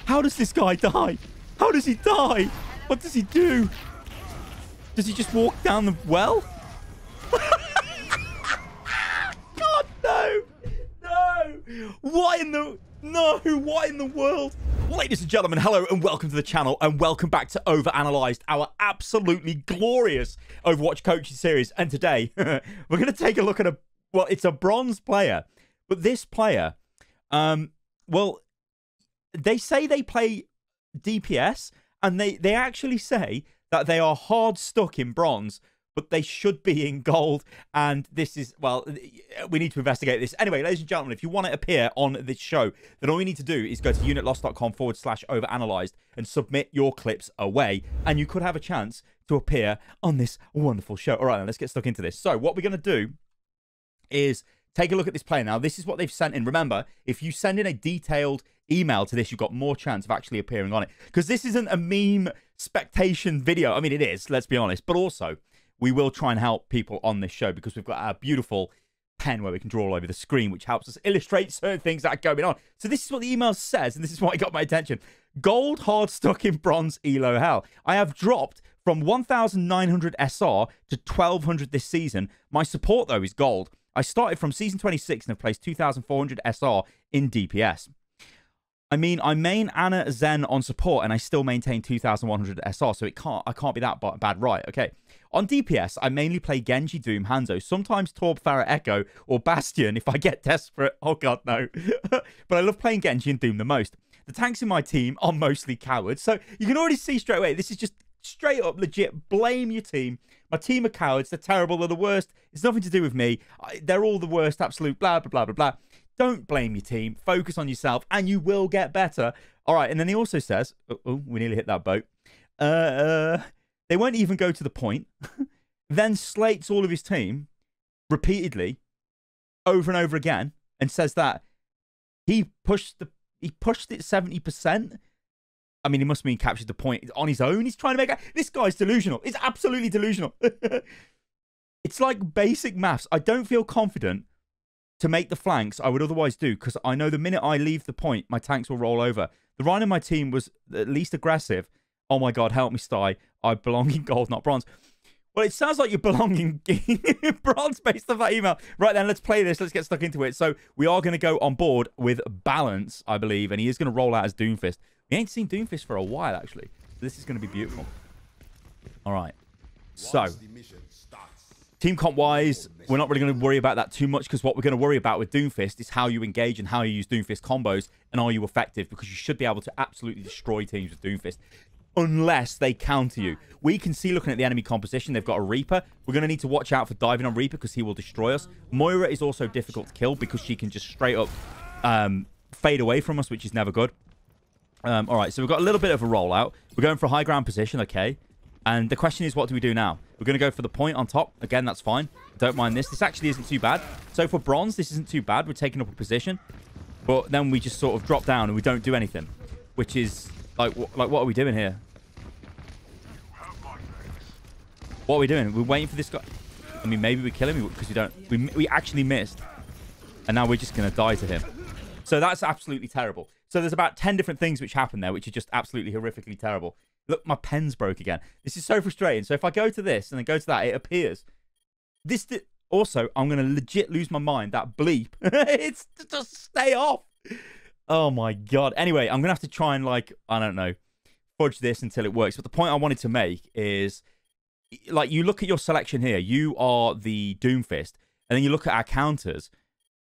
How does this guy die? How does he die? What does he do? Does he just walk down the well? God, no. No. What in the... No, what in the world? Ladies and gentlemen, hello and welcome to the channel and welcome back to Overanalyzed, our absolutely glorious Overwatch coaching series. And today, we're going to take a look at well, it's a bronze player. But this player, well, they say they play DPS and they actually say that they are hard stuck in bronze, but they should be in gold. And this is, well, we need to investigate this. Anyway, ladies and gentlemen, if you want to appear on this show, then all you need to do is go to unitlost.com/overanalyzed and submit your clips away. And you could have a chance to appear on this wonderful show. All right, then, let's get stuck into this. So what we're going to do is take a look at this player. Now, this is what they've sent in. Remember, if you send in a detailed email to this, you've got more chance of actually appearing on it. Because this isn't a meme spectation video. I mean, it is, let's be honest. But also, we will try and help people on this show because we've got our beautiful pen where we can draw all over the screen, which helps us illustrate certain things that are going on. So this is what the email says, and this is why it got my attention. Gold hard stuck in bronze elo hell. I have dropped from 1,900 SR to 1,200 this season. My support, though, is gold. I started from season 26 and have placed 2,400 SR in DPS. I mean, I main Ana Zen on support and I still maintain 2,100 SR, so I can't be that bad, right? Okay. On DPS, I mainly play Genji, Doom, Hanzo, sometimes Torb, Pharah, Echo, or Bastion if I get desperate. Oh god, no. But I love playing Genji and Doom the most. The tanks in my team are mostly cowards, so you can already see straight away, this is just straight up legit. Blame your team. My team are cowards. They're terrible. They're the worst. It's nothing to do with me. They're all the worst. Absolute blah, blah, blah, blah, blah. Don't blame your team. Focus on yourself and you will get better. All right. And then he also says, oh, we nearly hit that boat. They won't even go to the point. Then slates all of his team repeatedly over and over again and says that he pushed it 70%. I mean, he must mean captured the point on his own. He's trying to make it. This guy's delusional. He's absolutely delusional. It's like basic maths. I don't feel confident to make the flanks I would otherwise do because I know the minute I leave the point, my tanks will roll over. The Rhino in my team was at least aggressive. Oh my god, help me, Sty. I belong in gold, not bronze. Well, it sounds like you're belonging in bronze based on that email. Right then, let's play this. Let's get stuck into it. So we are going to go on board with Balance, I believe, and he is going to roll out as Doomfist. We ain't seen Doomfist for a while, actually. This is going to be beautiful. All right. So, team comp-wise, we're not really going to worry about that too much because what we're going to worry about with Doomfist is how you engage and how you use Doomfist combos and are you effective, because you should be able to absolutely destroy teams with Doomfist unless they counter you. We can see, looking at the enemy composition, they've got a Reaper. We're going to need to watch out for diving on Reaper because he will destroy us. Moira is also difficult to kill because she can just straight up fade away from us, which is never good. All right, so we've got a little bit of a rollout. We're going for a high ground position, okay. And the question is, what do we do now? We're going to go for the point on top. Again, that's fine. Don't mind this. This actually isn't too bad. So for bronze, this isn't too bad. We're taking up a position. But then we just sort of drop down and we don't do anything. Which is, like what are we doing here? What are we doing? We're waiting for this guy. I mean, maybe we kill him because we don't. We actually missed. And now we're just going to die to him. So that's absolutely terrible. So there's about 10 different things which happen there, which are just absolutely horrifically terrible. Look, my pen's broke again. This is so frustrating. So if I go to this and then go to that, it appears. Also, I'm going to legit lose my mind. That bleep. It's just stay off. Oh my god. Anyway, I'm going to have to try and, like, I don't know, fudge this until it works. But the point I wanted to make is, like, you look at your selection here. You are the Doomfist. And then you look at our counters.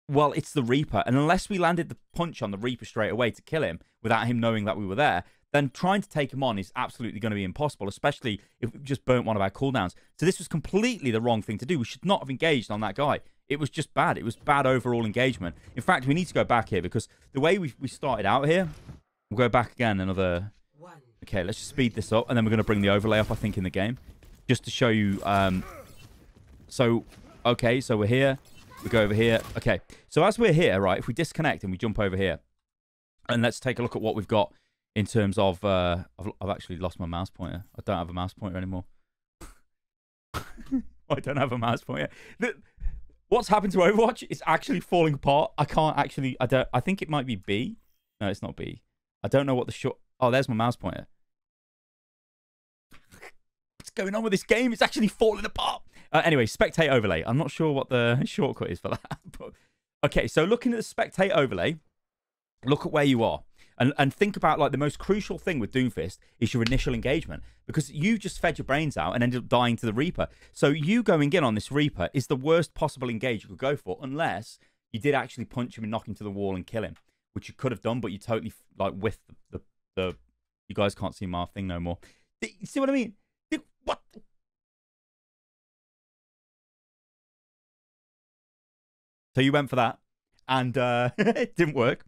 Well, it's the Reaper. And unless we landed the punch on the Reaper straight away to kill him without him knowing that we were there, then trying to take him on is absolutely going to be impossible, especially if we just burnt one of our cooldowns. So this was completely the wrong thing to do. We should not have engaged on that guy. It was just bad. It was bad overall engagement. In fact, we need to go back here because the way we started out here, we'll go back again another... Okay, let's just speed this up, and then we're going to bring the overlay up, I think, in the game, just to show you... Okay, so we're here. We go over here. Okay, so as we're here, right, if we disconnect and we jump over here, and let's take a look at what we've got in terms of... I've actually lost my mouse pointer. I don't have a mouse pointer anymore. I don't have a mouse pointer. What's happened to Overwatch is actually falling apart. I can't actually... I think it might be B. No, it's not B. I don't know what the short... Oh, there's my mouse pointer. What's going on with this game? It's actually falling apart. Anyway, spectate overlay. I'm not sure what the shortcut is for that. But... Okay, so looking at the spectate overlay, look at where you are. And think about, like, the most crucial thing with Doomfist is your initial engagement. Because you just fed your brains out and ended up dying to the Reaper. So you going in on this Reaper is the worst possible engage you could go for, unless you did actually punch him and knock him to the wall and kill him. Which you could have done, but you totally, like, with the you guys can't see my thing no more. You see what I mean? What? So you went for that, and it didn't work.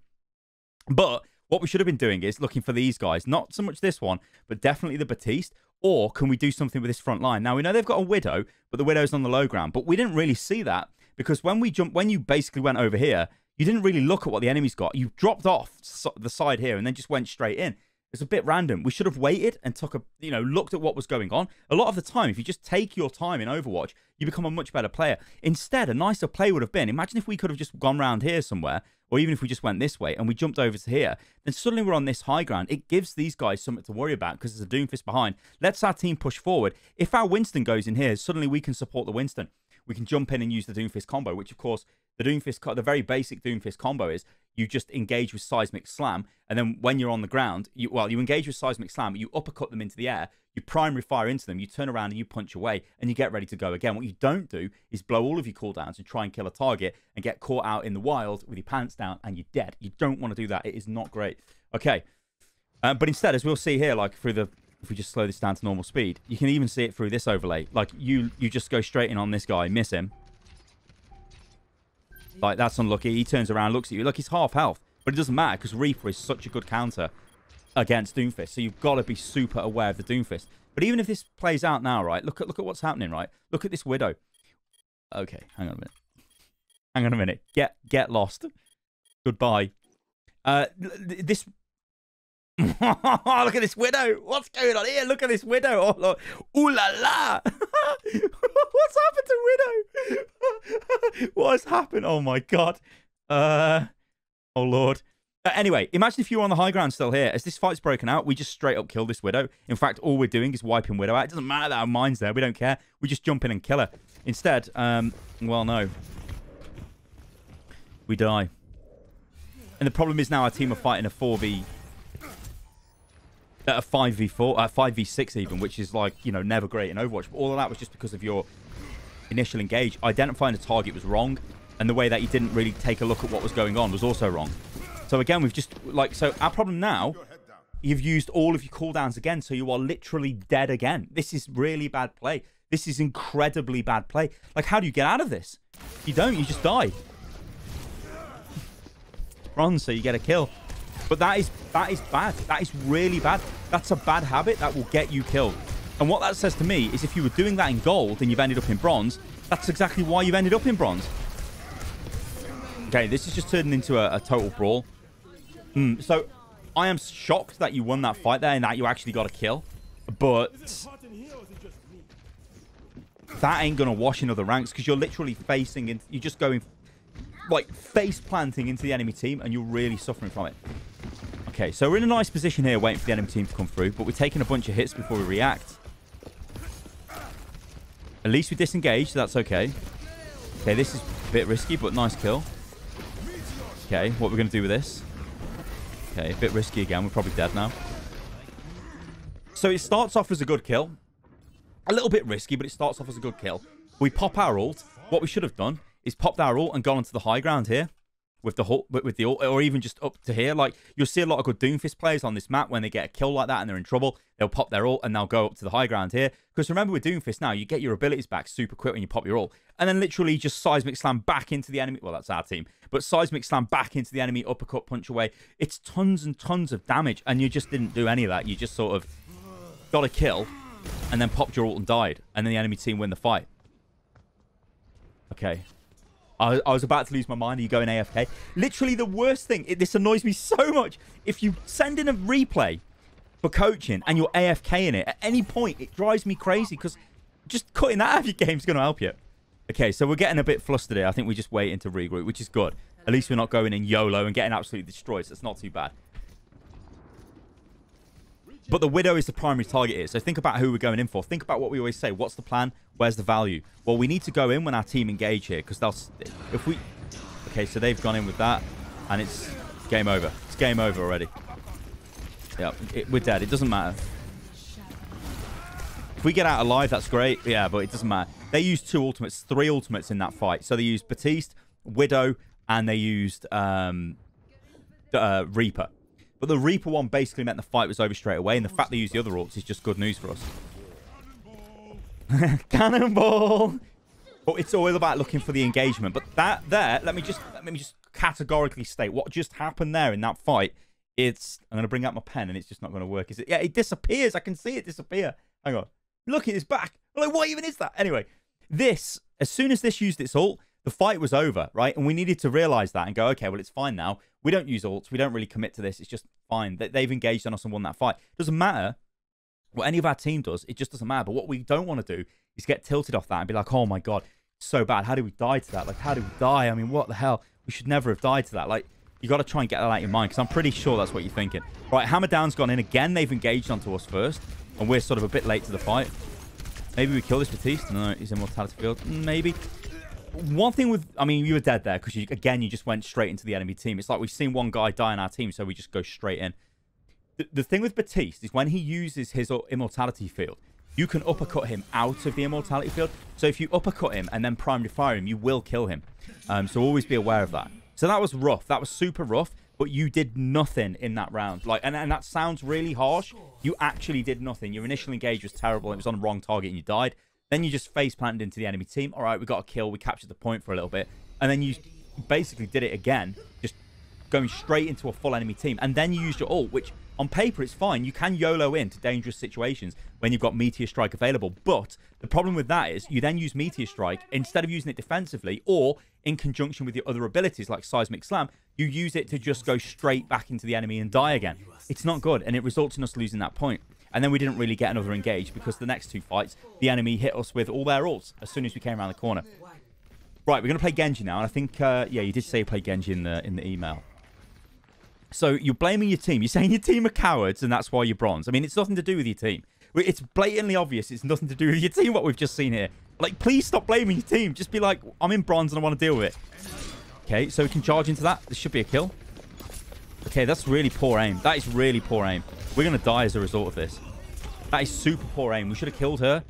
But what we should have been doing is looking for these guys. Not so much this one, but definitely the Baptiste. Or can we do something with this front line? Now, we know they've got a Widow, but the Widow's on the low ground. But we didn't really see that, because when you basically went over here, you didn't really look at what the enemy's got. You dropped off the side here and then just went straight in. It's a bit random. We should have waited and looked at what was going on. A lot of the time, if you just take your time in Overwatch, you become a much better player. Instead, a nicer play would have been, imagine if we could have just gone around here somewhere, or even if we just went this way and we jumped over to here, then suddenly we're on this high ground. It gives these guys something to worry about because there's a Doomfist behind. Lets our team push forward. If our Winston goes in here, suddenly we can support the Winston. We can jump in and use the Doomfist combo, which, of course, the very basic Doomfist combo is you just engage with Seismic Slam, and then when you're on the ground, you engage with Seismic Slam, you uppercut them into the air, you primary fire into them, you turn around and you punch away, and you get ready to go again. What you don't do is blow all of your cooldowns and try and kill a target and get caught out in the wild with your pants down and you're dead. You don't want to do that. It is not great. Okay. But instead, as we'll see here, like if we just slow this down to normal speed, you can even see it through this overlay. Like you just go straight in on this guy, miss him. Like, that's unlucky. He turns around, looks at you. Look, he's half health. But it doesn't matter because Reaper is such a good counter against Doomfist. So you've got to be super aware of the Doomfist. But even if this plays out now, right? Look at what's happening, right? Look at this Widow. Okay, hang on a minute. Hang on a minute. Get lost. Goodbye. This... Look at this Widow. What's going on here? Look at this Widow. Oh, look. Ooh la la. What's happened to Widow? What has happened? Oh, my God. Oh, Lord. Anyway, imagine if you were on the high ground still here. As this fight's broken out, we just straight up kill this Widow. In fact, all we're doing is wiping Widow out. It doesn't matter that our mine's there. We don't care. We just jump in and kill her. Instead, well, no. We die. And the problem is now our team are fighting a 5v4, 5v6 even, which is like, you know, never great in Overwatch. But all of that was just because of your initial engage. Identifying the target was wrong, and the way that you didn't really take a look at what was going on was also wrong. So again, we've just, like, so our problem now, you've used all of your cooldowns again, so you are literally dead again. This is really bad play. This is incredibly bad play. Like, how do you get out of this? You don't, you just die. Run, so you get a kill. But that is bad. That is really bad. That's a bad habit that will get you killed. And what that says to me is if you were doing that in gold and you've ended up in bronze, that's exactly why you've ended up in bronze. Okay, this is just turning into a total brawl. So I am shocked that you won that fight there and that you actually got a kill. But that ain't going to wash in other ranks because you're literally facing and you're just going like face planting into the enemy team and you're really suffering from it. Okay, so we're in a nice position here waiting for the enemy team to come through, but we're taking a bunch of hits before we react. At least we disengaged, so that's okay. Okay, this is a bit risky, but nice kill. Okay, what we're going to do with this? Okay, a bit risky again. We're probably dead now. So it starts off as a good kill. A little bit risky, but it starts off as a good kill. We pop our ult. What we should have done is popped our ult and gone onto the high ground here. With the ult, or even just up to here. Like, you'll see a lot of good Doomfist players on this map when they get a kill like that and they're in trouble. They'll pop their ult and they'll go up to the high ground here. Because remember with Doomfist now, you get your abilities back super quick when you pop your ult. And then literally just Seismic Slam back into the enemy. Well, that's our team. But Seismic Slam back into the enemy, uppercut, punch away. It's tons and tons of damage. And you just didn't do any of that. You just sort of got a kill and then popped your ult and died. And then the enemy team win the fight. Okay. I was about to lose my mind. Are you going AFK? Literally the worst thing. This annoys me so much. If you send in a replay for coaching and you're AFK in it, at any point, it drives me crazy because just cutting that out of your game is going to help you. Okay, so we're getting a bit flustered here. I think we're just waiting to regroup, which is good. At least we're not going in YOLO and getting absolutely destroyed, so it's not too bad. But the Widow is the primary target here. So think about who we're going in for. Think about what we always say. What's the plan? Where's the value? Well, we need to go in when our team engage here. Because if we... Okay, so they've gone in with that. And it's game over. It's game over already. Yeah, we're dead. It doesn't matter. If we get out alive, that's great. Yeah, but it doesn't matter. They used 3 ultimates in that fight. So they used Baptiste, Widow, and they used Reaper. But the Reaper one basically meant the fight was over straight away, and the fact they used the other ults is just good news for us. Cannonball! But it's all about looking for the engagement. But that there, let me just categorically state what just happened there in that fight. I'm going to bring out my pen, and it's just not going to work, is it? Yeah, it disappears. I can see it disappear. Hang on. Look at his back. I'm like, what even is that? Anyway, as soon as this used its ult, the fight was over, right? And we needed to realize that and go, okay, well, it's fine now. We don't use ults. We don't really commit to this. It's just fine. They've engaged on us and won that fight. Doesn't matter what any of our team does. It just doesn't matter. But what we don't want to do is get tilted off that and be like, oh, my God, it's so bad. How did we die to that? Like, how did we die? I mean, what the hell? We should never have died to that. Like, you got to try and get that out of your mind because I'm pretty sure that's what you're thinking. Right, Hammer Down's gone in. Again, they've engaged onto us first. And we're sort of a bit late to the fight. Maybe we kill this Baptiste. No, he's Immortality Field. Maybe. One thing with... I mean, you were dead there because, you just went straight into the enemy team. It's like we've seen one guy die in our team, so we just go straight in. The thing with Baptiste is when he uses his Immortality Field, you can uppercut him out of the Immortality Field. So if you uppercut him and then primary fire him, you will kill him. So always be aware of that. So that was rough. That was super rough. But you did nothing in that round. Like, and that sounds really harsh. You actually did nothing. Your initial engage was terrible. It was on the wrong target and you died. Then you just face planted into the enemy team. All right, we got a kill. We captured the point for a little bit. And then you basically did it again. Just going straight into a full enemy team. And then you used your ult, which on paper it's fine. You can YOLO into dangerous situations when you've got Meteor Strike available. But the problem with that is you then use Meteor Strike instead of using it defensively or in conjunction with your other abilities like Seismic Slam, you use it to just go straight back into the enemy and die again. It's not good, and it results in us losing that point. And then we didn't really get another engage because the next 2 fights, the enemy hit us with all their ults as soon as we came around the corner. Right, we're going to play Genji now, and I think, yeah, you did say you played Genji in the email. So you're blaming your team. You're saying your team are cowards, and that's why you're bronze. I mean, it's nothing to do with your team. It's blatantly obvious it's nothing to do with your team, what we've just seen here. Like, please stop blaming your team. Just be like, I'm in bronze and I want to deal with it. Okay, so we can charge into that. This should be a kill. Okay, that's really poor aim. That is really poor aim. We're going to die as a result of this. That is super poor aim. We should have killed her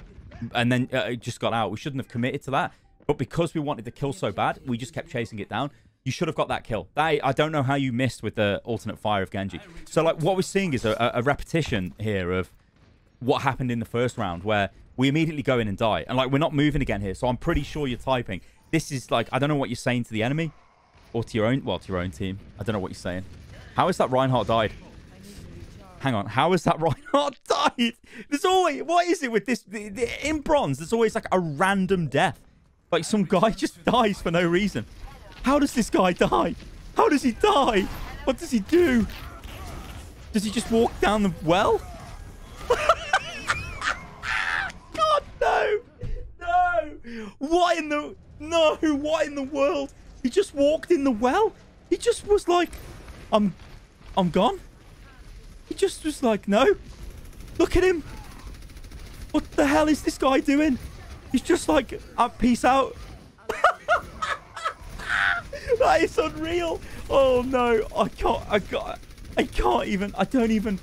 and then it just got out. We shouldn't have committed to that. But because we wanted the kill so bad, we just kept chasing it down. You should have got that kill. I don't know how you missed with the alternate fire of Genji. So, like, what we're seeing is a repetition here of what happened in the first round where we immediately go in and die. And, like, we're not moving again here. So I'm pretty sure you're typing. This is, like, I don't know what you're saying to the enemy or to your own, well, to your own team. I don't know what you're saying. How is that Reinhardt died? Hang on. How is that Reinhardt died? There's always, what is it with this? In bronze, there's always, like, a random death. Like, some guy just dies for no reason. How does this guy die? How does he die? What does he do? Does he just walk down the well? God, no! No! What in the... No! What in the world? He just walked in the well? He just was like... I'm gone? He just was like, no. Look at him. What the hell is this guy doing? He's just like, peace out. That is unreal. Oh no, I can't even, I don't even.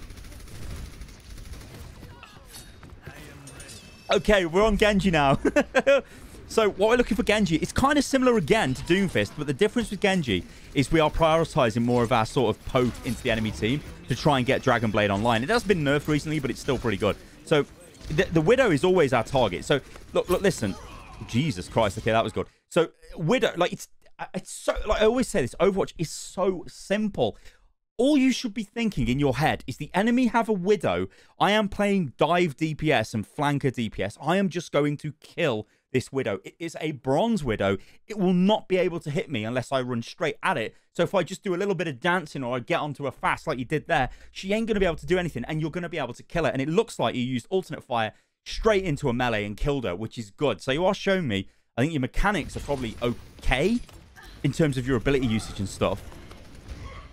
Okay, we're on Genji now. So what we're looking for Genji, it's kind of similar again to Doomfist, but the difference with Genji is we are prioritizing more of our sort of poke into the enemy team to try and get Dragon Blade online. It has been nerfed recently, but it's still pretty good. So the Widow is always our target. So look, listen. Jesus Christ. Okay, that was good. So Widow, like it's so, like I always say this, Overwatch is so simple. All you should be thinking in your head is the enemy have a Widow. I am playing dive DPS and flanker DPS. I am just going to kill this Widow. It is a bronze Widow. It will not be able to hit me unless I run straight at it. So if I just do a little bit of dancing or I get onto a fast like you did there, she ain't going to be able to do anything and you're going to be able to kill her. And it looks like you used alternate fire straight into a melee and killed her, which is good. So you are showing me, I think your mechanics are probably okay in terms of your ability usage and stuff.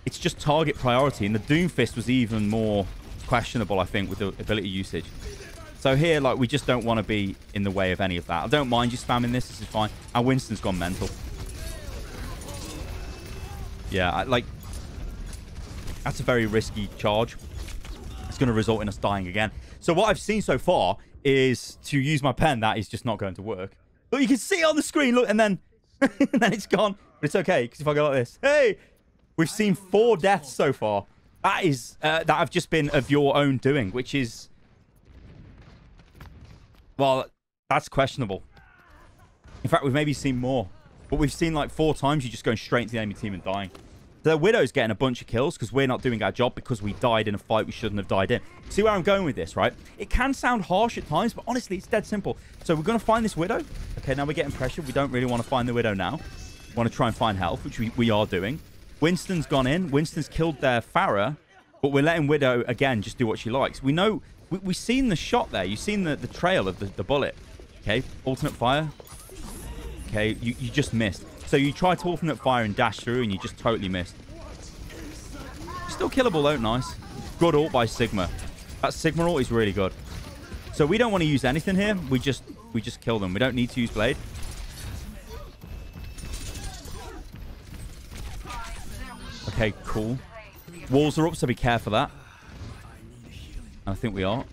It's just target priority. And the Doomfist was even more questionable, I think, with the ability usage. So here, like, we just don't want to be in the way of any of that. I don't mind you spamming this. This is fine. And Winston's gone mental. Yeah, that's a very risky charge. It's going to result in us dying again. So what I've seen so far is to use my pen. That is just not going to work. But you can see it on the screen. Look, and then, and then it's gone. But it's okay, because if I go like this, hey, we've seen 4 deaths so far. That is, that have just been of your own doing, which is, well, that's questionable. In fact, we've maybe seen more. But we've seen like 4 times you just going straight into the enemy team and dying. The Widow's getting a bunch of kills because we're not doing our job because we died in a fight we shouldn't have died in. See where I'm going with this, right? It can sound harsh at times, but honestly, it's dead simple. So we're going to find this Widow. Okay, now we're getting pressure. We don't really want to find the Widow now. We want to try and find health, which we are doing. Winston's gone in. Winston's killed their Pharah, but we're letting Widow, again, just do what she likes. We know... We've seen the shot there. You've seen the trail of the bullet. Okay, alternate fire. Okay, you just missed. So you try to alternate fire and dash through, and you just totally missed. Still killable, though. Nice. Good ult by Sigma. That Sigma ult is really good. So we don't want to use anything here. We just kill them. We don't need to use Blade. Okay, cool. Walls are up, so be careful of that. I think we are.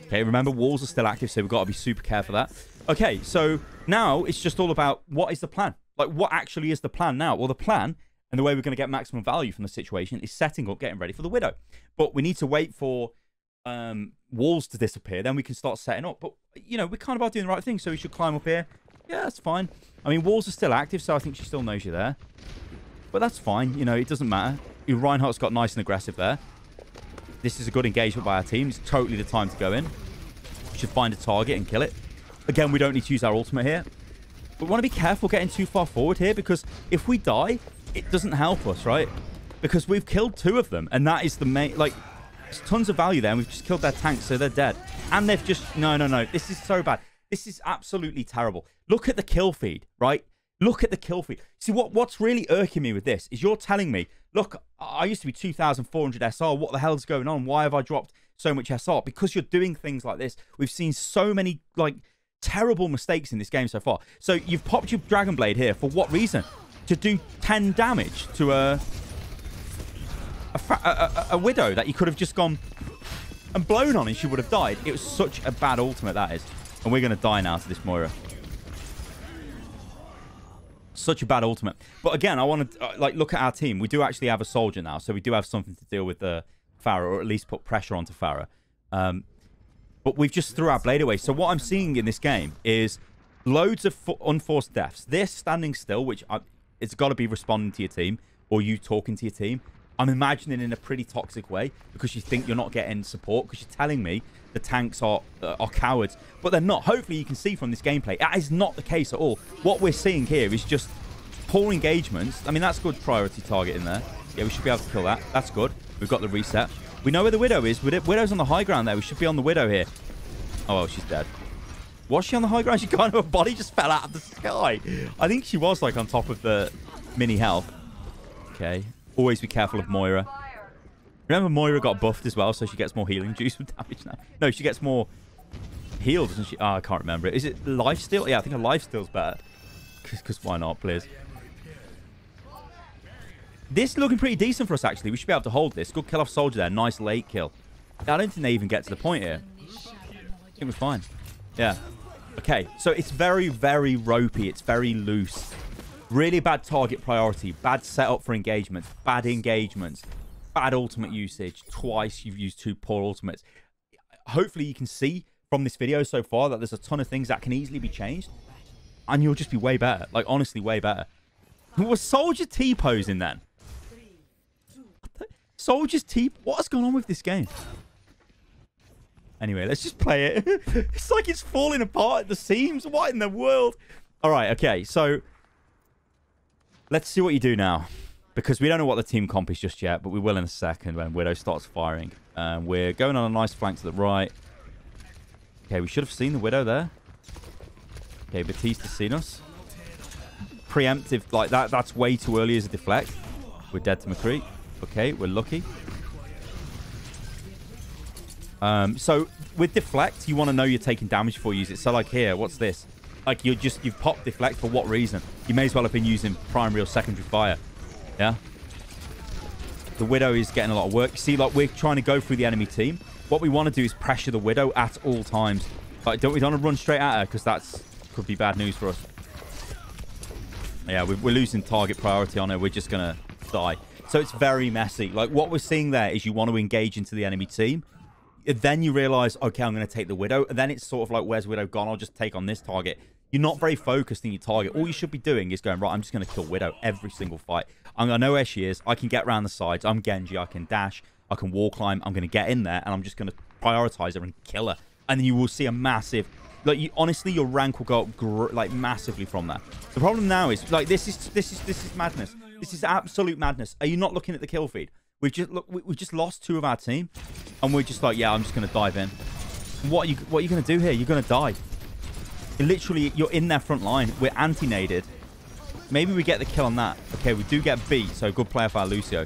Okay, remember, walls are still active, so we've got to be super careful of that. Okay, so now it's just all about what is the plan? Like, what actually is the plan now? Well, the plan and the way we're going to get maximum value from the situation is setting up, getting ready for the Widow. But we need to wait for walls to disappear. Then we can start setting up. But, you know, we kind of are doing the right thing, so we should climb up here. Yeah, that's fine. I mean, walls are still active, so I think she still knows you're there. But that's fine. You know, it doesn't matter. Reinhardt's got nice and aggressive there. This is a good engagement by our team. It's totally the time to go in. We should find a target and kill it. Again, we don't need to use our ultimate here. But we want to be careful getting too far forward here, because if we die, it doesn't help us, right? Because we've killed 2 of them, and that is the main... Like, there's tons of value there, and we've just killed their tanks, so they're dead. And they've just... No. This is so bad. This is absolutely terrible. Look at the kill feed, right? Look at the kill feed. See, what's really irking me with this is you're telling me, look, I used to be 2,400 SR. What the hell's going on? Why have I dropped so much SR? Because you're doing things like this. We've seen so many, like, terrible mistakes in this game so far. So you've popped your Dragon Blade here. For what reason? To do 10 damage to a Widow that you could have just gone and blown on and she would have died. It was such a bad ultimate, that is. And we're going to die now to this Moira. Such a bad ultimate. But again, I want to like look at our team. We do actually have a soldier now, so we do have something to deal with the Pharah, or at least put pressure onto Pharah. But we've just threw our blade away. So what I'm seeing in this game is loads of unforced deaths. This standing still, which it's got to be responding to your team, or you talking to your team. I'm imagining in a pretty toxic way, because you think you're not getting support, because you're telling me the tanks are cowards, but they're not. Hopefully you can see from this gameplay that is not the case at all. What we're seeing here is just poor engagements. I mean, that's good priority target in there. Yeah, we should be able to kill that. That's good. We've got the reset. We know where the Widow is. Widow's on the high ground there. We should be on the Widow here. Oh, well, she's dead. Was she on the high ground? She kind of, her body just fell out of the sky. I think she was like on top of the mini health. Okay. Always be careful of Moira. Remember, Moira got buffed as well, so she gets more healing juice with damage now. No, she gets more heal, doesn't she? Oh, I can't remember. Is it lifesteal? Yeah, I think a lifesteal's better. Because why not, please? This is looking pretty decent for us, actually. We should be able to hold this. Good kill off soldier there. Nice late kill. I don't think they even get to the point here. I think we're fine. Yeah. Okay, so it's very, very ropey. It's very loose. Really bad target priority. Bad setup for engagements. Bad engagements. Bad ultimate usage. Twice you've used 2 poor ultimates. Hopefully you can see from this video so far that there's a ton of things that can easily be changed. And you'll just be way better. Like, honestly, way better. Was Soldier T-posing then? Soldier's T... What has gone on with this game? Anyway, let's just play it. It's like it's falling apart at the seams. What in the world? All right, okay. So, let's see what you do now. Because we don't know what the team comp is just yet, but we will in a second when Widow starts firing. We're going on a nice flank to the right. Okay, we should have seen the Widow there. Okay, Batista's seen us. Preemptive, like that. That's way too early as a deflect. We're dead to McCree. Okay, we're lucky. So with deflect, you want to know you're taking damage before you use it. So like here, what's this? Like you've popped deflect for what reason? You may as well have been using primary or secondary fire. Yeah. The Widow is getting a lot of work. You see, like we're trying to go through the enemy team. What we want to do is pressure the Widow at all times. Like we don't want to run straight at her because that's could be bad news for us. Yeah, we're losing target priority on her. We're just gonna die. So it's very messy. Like what we're seeing there is you want to engage into the enemy team. Then you realize, okay, I'm going to take the Widow. And then it's sort of like, where's Widow gone? I'll just take on this target. You're not very focused in your target. All you should be doing is going, right, I'm just going to kill Widow every single fight. I know where she is. I can get around the sides. I'm Genji. I can dash. I can wall climb. I'm going to get in there, and I'm just going to prioritize her and kill her. And then you will see a massive... Like, honestly, your rank will go up, like, massively from that. The problem now is, like, this is madness. This is absolute madness. Are you not looking at the kill feed? We've just lost 2 of our team, and we're just like, yeah, I'm just gonna dive in. What are you gonna do here? You're gonna die. You're in their front line. We're anti-naded. Maybe we get the kill on that. Okay, we do get beat, so good player for our Lucio.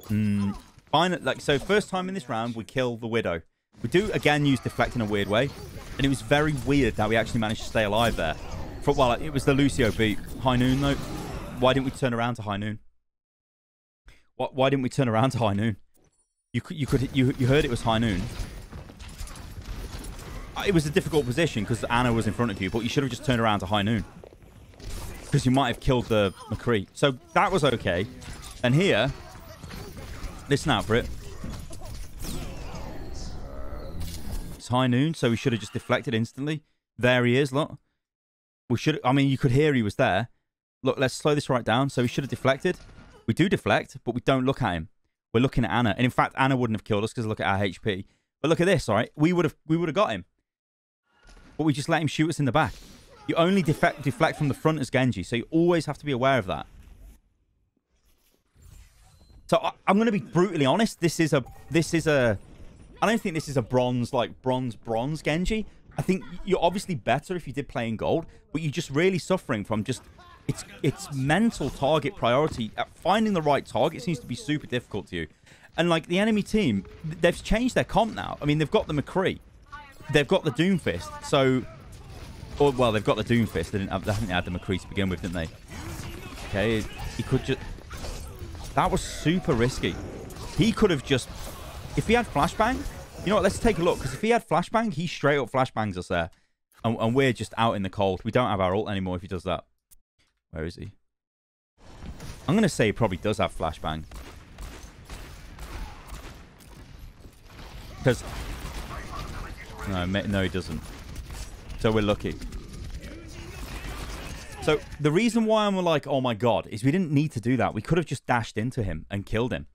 Fine. Like so, first time in this round, we kill the Widow. We do again use deflect in a weird way, and it was very weird that we actually managed to stay alive there. Well, it was the Lucio beat. High Noon, though. Why didn't we turn around to High Noon? Why didn't we turn around to High Noon? You heard it was High Noon. It was a difficult position because Ana was in front of you, but you should have just turned around to High Noon. Because you might have killed the McCree. So that was okay. And here, listen out for it. It's High Noon, so we should have just deflected instantly. There he is, look. I mean, you could hear he was there. Look, let's slow this right down. So we should have deflected. We do deflect, but we don't look at him. We're looking at Ana. And in fact, Ana wouldn't have killed us because look at our HP. But look at this, all right? We would have got him. But we just let him shoot us in the back. You only deflect from the front as Genji, so you always have to be aware of that. So I'm going to be brutally honest. This is a... I don't think this is a bronze Genji. I think you're obviously better if you did play in gold, but you're just really suffering from just it's mental target priority. Finding the right target seems to be super difficult to you. And like the enemy team, they've changed their comp now. I mean, they've got the McCree, they've got the Doomfist. So, well, they've got the Doomfist. I think they had the McCree to begin with, didn't they? Okay, he could just. That was super risky. He could have just, if he had flashbang. You know what? Let's take a look. Because if he had flashbang, he straight up flashbangs us there. And we're just out in the cold. We don't have our ult anymore if he does that. Where is he? I'm going to say he probably does have flashbang. Because... No, he doesn't. So we're lucky. So the reason why I'm like, oh my god, is we didn't need to do that. We could have just dashed into him and killed him.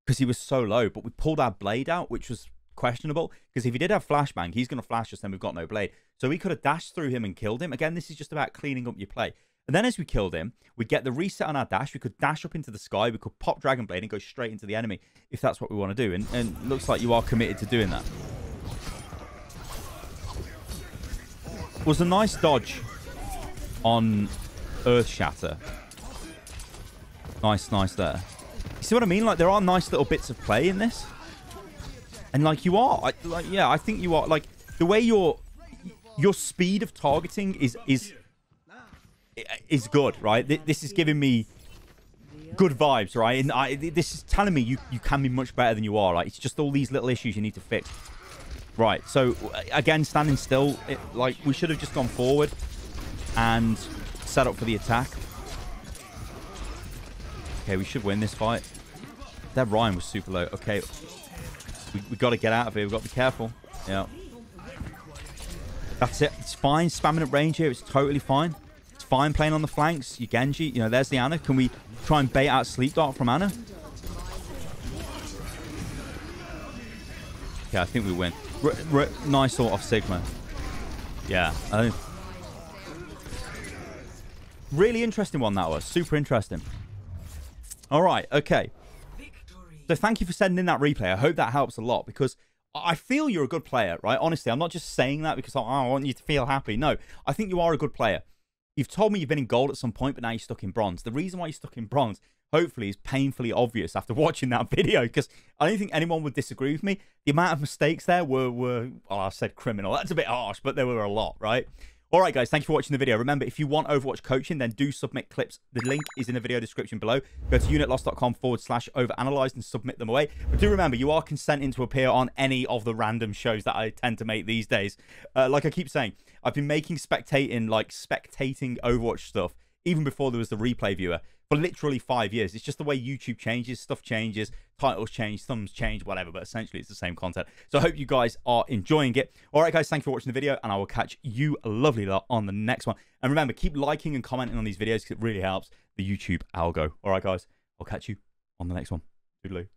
Because he was so low. But we pulled our blade out, which was... questionable, because if he did have flashbang, he's going to flash us, then we've got no blade. So we could have dashed through him and killed him. Again, this is just about cleaning up your play. And then as we killed him, we'd get the reset on our dash. We could dash up into the sky. We could pop Dragon Blade and go straight into the enemy if that's what we want to do. And it looks like you are committed to doing that. It was a nice dodge on Earth Shatter. Nice there. You see what I mean? Like, there are nice little bits of play in this. And like you are, yeah, I think you are. Like the way your speed of targeting is good, right? This is giving me good vibes, right? And this is telling me you can be much better than you are. Like it's just all these little issues you need to fix. Right. So again, standing still, like we should have just gone forward and set up for the attack. Okay, we should win this fight. That Ryan was super low. Okay. We got to get out of here. We've got to be careful. Yeah. That's it. It's fine. Spamming at range here. It's totally fine. It's fine playing on the flanks. You Genji. You know, there's the Ana. Can we try and bait out Sleep Dart from Ana? Okay, I think we win. Nice sort of Sigma. Yeah. Really interesting one that was. Super interesting. All right. Okay. So thank you for sending in that replay. I hope that helps a lot because I feel you're a good player, right? Honestly, I'm not just saying that because I want you to feel happy. No, I think you are a good player. You've told me you've been in gold at some point, but now you're stuck in bronze. The reason why you're stuck in bronze, hopefully, is painfully obvious after watching that video, because I don't think anyone would disagree with me. The amount of mistakes there were well, I said criminal. That's a bit harsh, but there were a lot, right? All right, guys, thank you for watching the video. Remember, if you want Overwatch coaching, then do submit clips. The link is in the video description below. Go to unitloss.com/overanalyzed and submit them away. But do remember, you are consenting to appear on any of the random shows that I tend to make these days. Like I keep saying, I've been making spectating Overwatch stuff even before there was the replay viewer for literally 5 years. It's just the way YouTube changes, stuff changes, titles change, thumbs change, whatever, but essentially it's the same content. So I hope you guys are enjoying it. All right, guys, thank you for watching the video, and I will catch you lovely lot on the next one. And remember, keep liking and commenting on these videos because it really helps the YouTube algo. All right, guys, I'll catch you on the next one. Toodaloo.